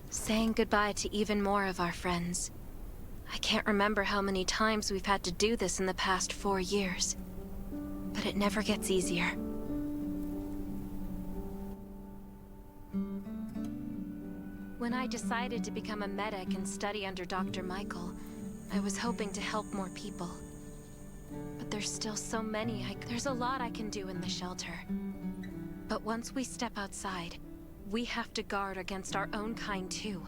Saying goodbye to even more of our friends. I can't remember how many times we've had to do this in the past 4 years. But it never gets easier. When I decided to become a medic and study under Dr. Michael, I was hoping to help more people. But there's still so many. There's a lot I can do in the shelter. But once we step outside, we have to guard against our own kind too.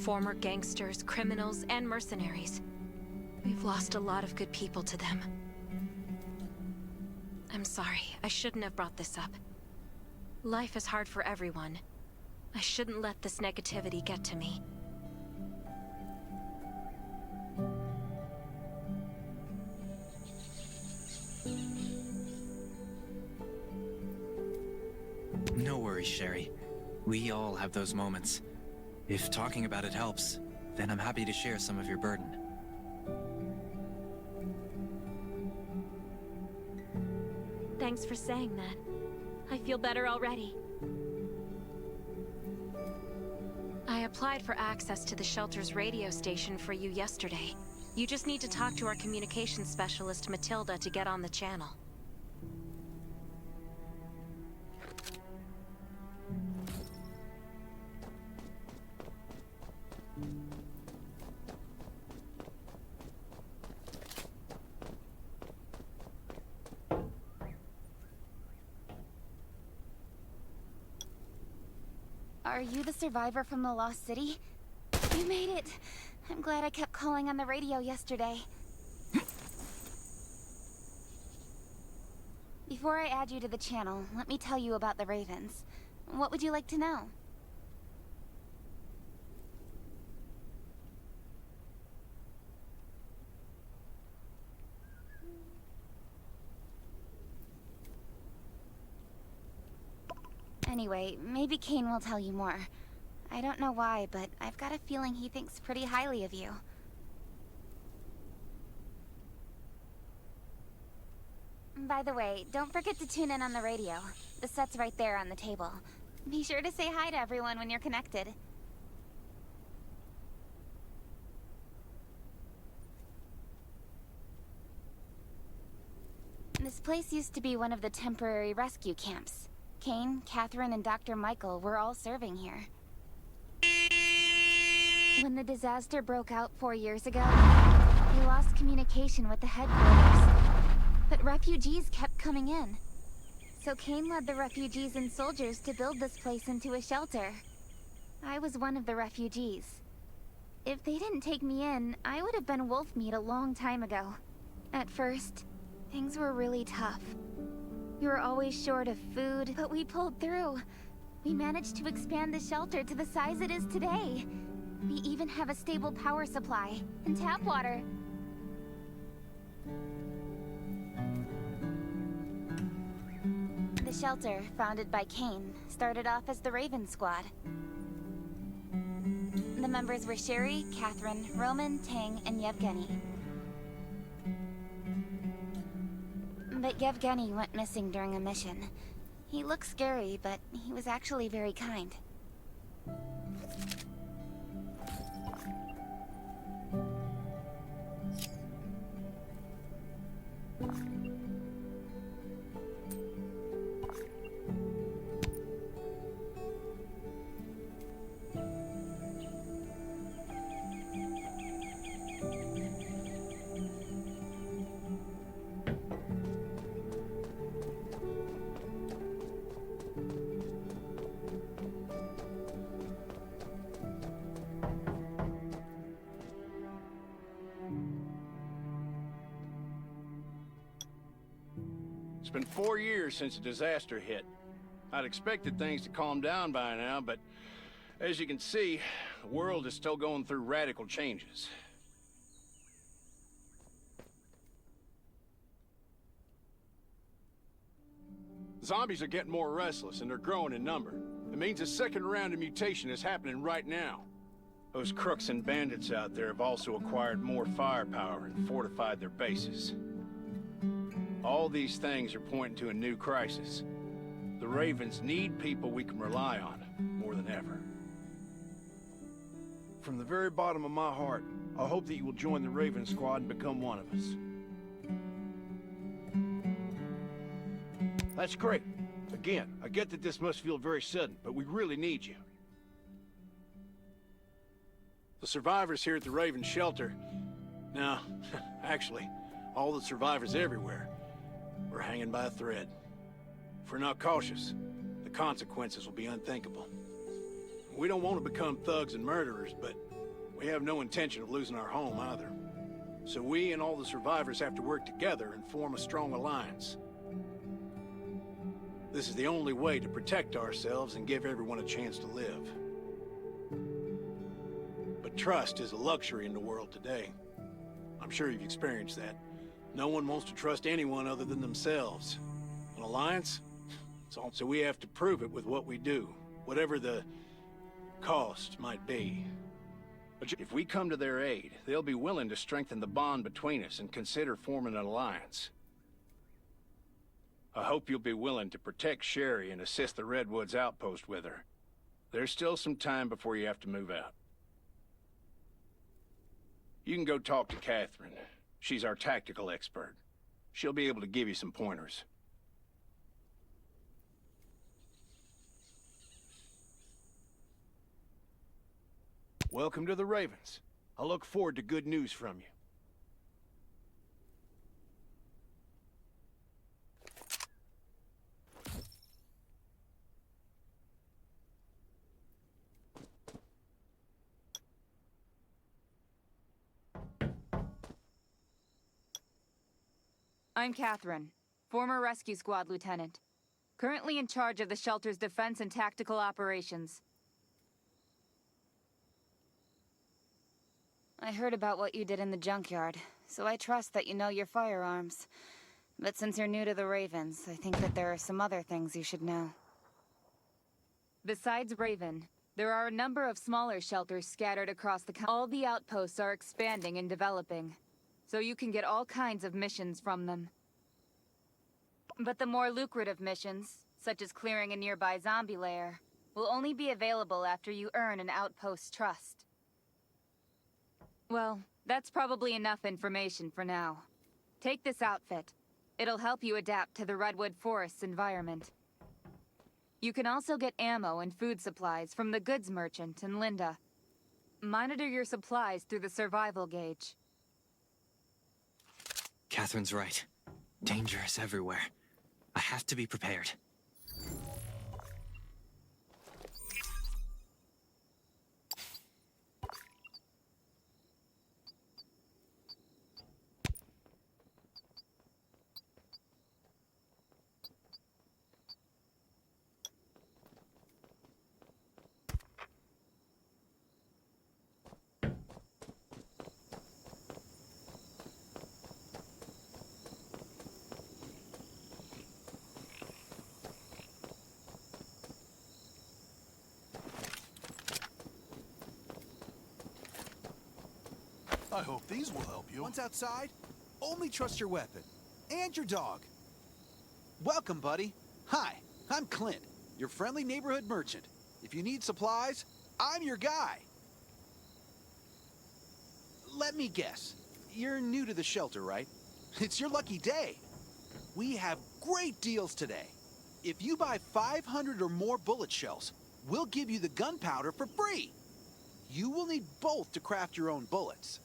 Former gangsters, criminals, and mercenaries. We've lost a lot of good people to them. I'm sorry, I shouldn't have brought this up. Life is hard for everyone. I shouldn't let this negativity get to me. No worries, Sherry. We all have those moments. If talking about it helps, then I'm happy to share some of your burden. Thanks for saying that. I feel better already. I applied for access to the shelter's radio station for you yesterday. You just need to talk to our communications specialist, Matilda, to get on the channel. Are you the survivor from the Lost City? You made it! I'm glad I kept calling on the radio yesterday. Before I add you to the channel, let me tell you about the Ravens. What would you like to know? Anyway, maybe Kane will tell you more. I don't know why, but I've got a feeling he thinks pretty highly of you. By the way, don't forget to tune in on the radio. The set's right there on the table. Be sure to say hi to everyone when you're connected. This place used to be one of the temporary rescue camps. Kane, Catherine, and Dr. Michael were all serving here. When the disaster broke out 4 years ago, they lost communication with the headquarters. But refugees kept coming in. So Kane led the refugees and soldiers to build this place into a shelter. I was one of the refugees. If they didn't take me in, I would have been wolf meat a long time ago. At first, things were really tough. We were always short of food, but we pulled through. We managed to expand the shelter to the size it is today. We even have a stable power supply and tap water. The shelter, founded by Kane, started off as the Raven Squad. The members were Sherry, Catherine, Roman, Tang, and Yevgeny. But Yevgeny went missing during a mission. He looked scary, but he was actually very kind. It's been 4 years since the disaster hit. I'd expected things to calm down by now, but as you can see, the world is still going through radical changes. Zombies are getting more restless, and they're growing in number. It means a second round of mutation is happening right now. Those crooks and bandits out there have also acquired more firepower and fortified their bases. All these things are pointing to a new crisis. The Ravens need people we can rely on, more than ever. From the very bottom of my heart, I hope that you will join the Raven Squad and become one of us. That's great. Again, I get that this must feel very sudden, but we really need you. The survivors here at the Raven Shelter... No, actually, all the survivors everywhere, we're hanging by a thread. If we're not cautious, the consequences will be unthinkable. We don't want to become thugs and murderers, but we have no intention of losing our home either. So we and all the survivors have to work together and form a strong alliance. This is the only way to protect ourselves and give everyone a chance to live. But trust is a luxury in the world today. I'm sure you've experienced that. No one wants to trust anyone other than themselves. An alliance? So we have to prove it with what we do, whatever the cost might be. But if we come to their aid, they'll be willing to strengthen the bond between us and consider forming an alliance. I hope you'll be willing to protect Sherry and assist the Redwoods outpost with her. There's still some time before you have to move out. You can go talk to Catherine. She's our tactical expert. She'll be able to give you some pointers. Welcome to the Ravens. I look forward to good news from you. I'm Catherine, former rescue squad lieutenant. Currently in charge of the shelter's defense and tactical operations. I heard about what you did in the junkyard, so I trust that you know your firearms. But since you're new to the Ravens, I think that there are some other things you should know. Besides Raven, there are a number of smaller shelters scattered across the country. All the outposts are expanding and developing, so you can get all kinds of missions from them. But the more lucrative missions, such as clearing a nearby zombie lair, will only be available after you earn an outpost's trust. Well, that's probably enough information for now. Take this outfit. It'll help you adapt to the Redwood Forest's environment. You can also get ammo and food supplies from the goods merchant and Linda. Monitor your supplies through the survival gauge. Catherine's right. Danger is everywhere. I have to be prepared. I hope these will help you. Once outside, only trust your weapon. And your dog. Welcome, buddy. Hi, I'm Clint, your friendly neighborhood merchant. If you need supplies, I'm your guy. Let me guess. You're new to the shelter, right? It's your lucky day. We have great deals today. If you buy 500 or more bullet shells, we'll give you the gunpowder for free. You will need both to craft your own bullets.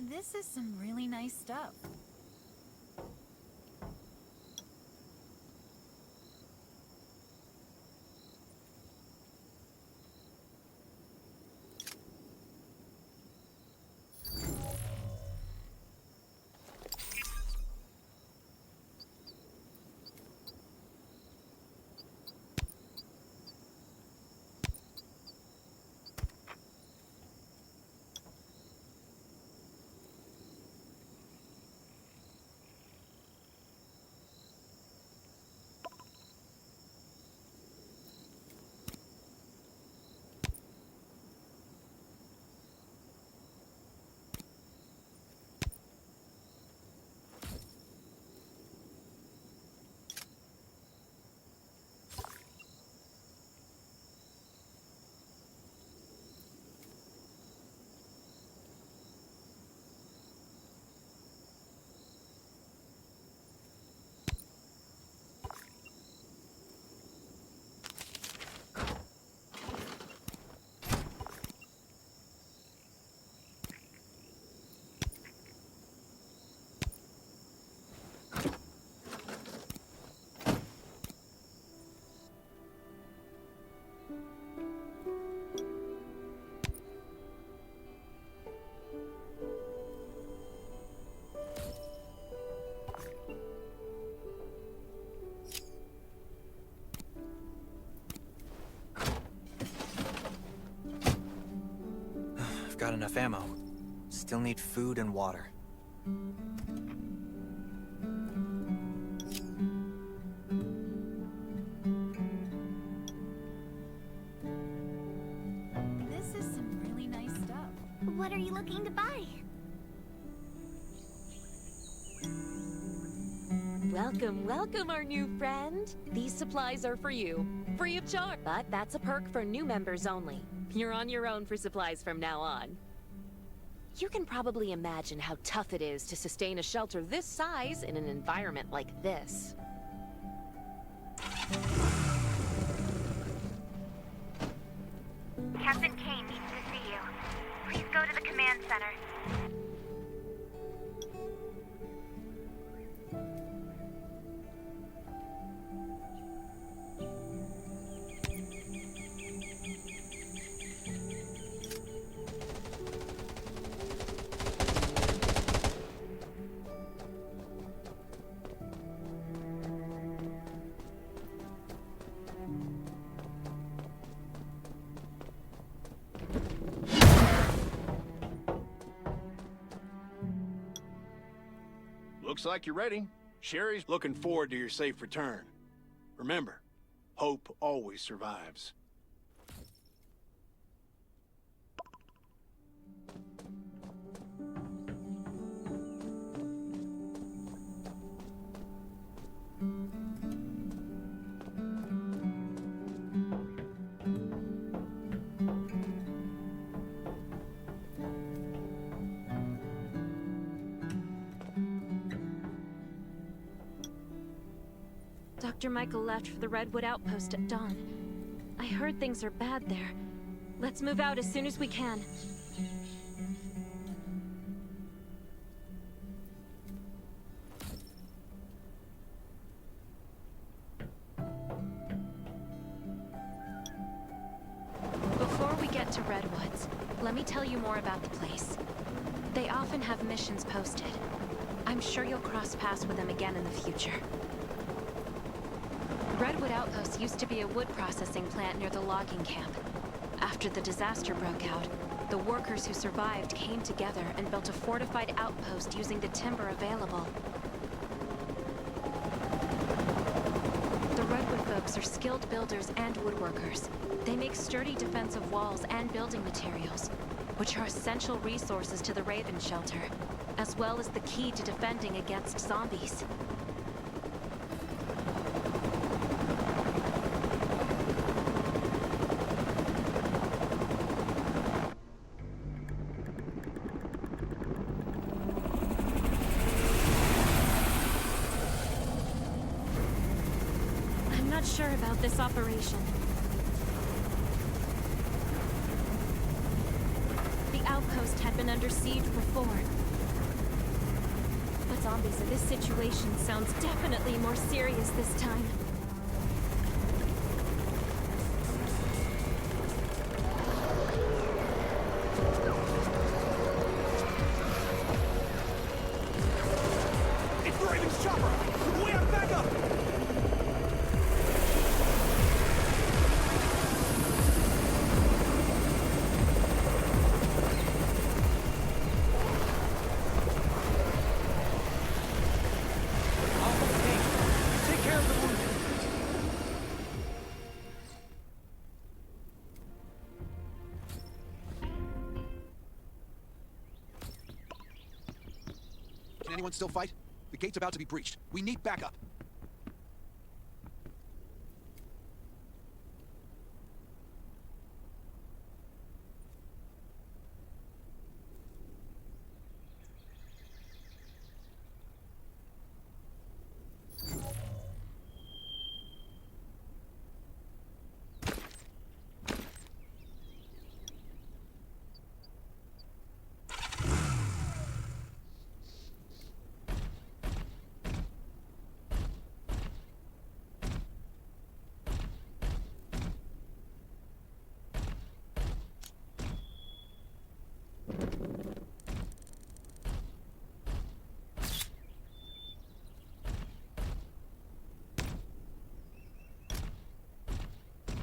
This is some really nice stuff. enough ammo. Still need food and water. This is some really nice stuff. What are you looking to buy? Welcome, welcome, our new friend. These supplies are for you, free of charge. But that's a perk for new members only. You're on your own for supplies from now on. You can probably imagine how tough it is to sustain a shelter this size in an environment like this. Captain Kane needs to see you. Please go to the command center. Looks like you're ready. Sherry's looking forward to your safe return. Remember, hope always survives. Dr. Michael left for the Redwood Outpost at dawn. I heard things are bad there. Let's move out as soon as we can. Before we get to Redwoods, let me tell you more about the place. They often have missions posted. I'm sure you'll cross paths with them again in the future. Redwood Outpost used to be a wood processing plant near the logging camp. After the disaster broke out, the workers who survived came together and built a fortified outpost using the timber available. The Redwood folks are skilled builders and woodworkers. They make sturdy defensive walls and building materials, which are essential resources to the Raven Shelter, as well as the key to defending against zombies. I'm not sure about this operation. The outpost had been under siege before. But zombies in this situation sounds definitely more serious this time. It's the Raven's chopper! We have backup! Take care of the wounded. Can anyone still fight? The gate's about to be breached. We need backup.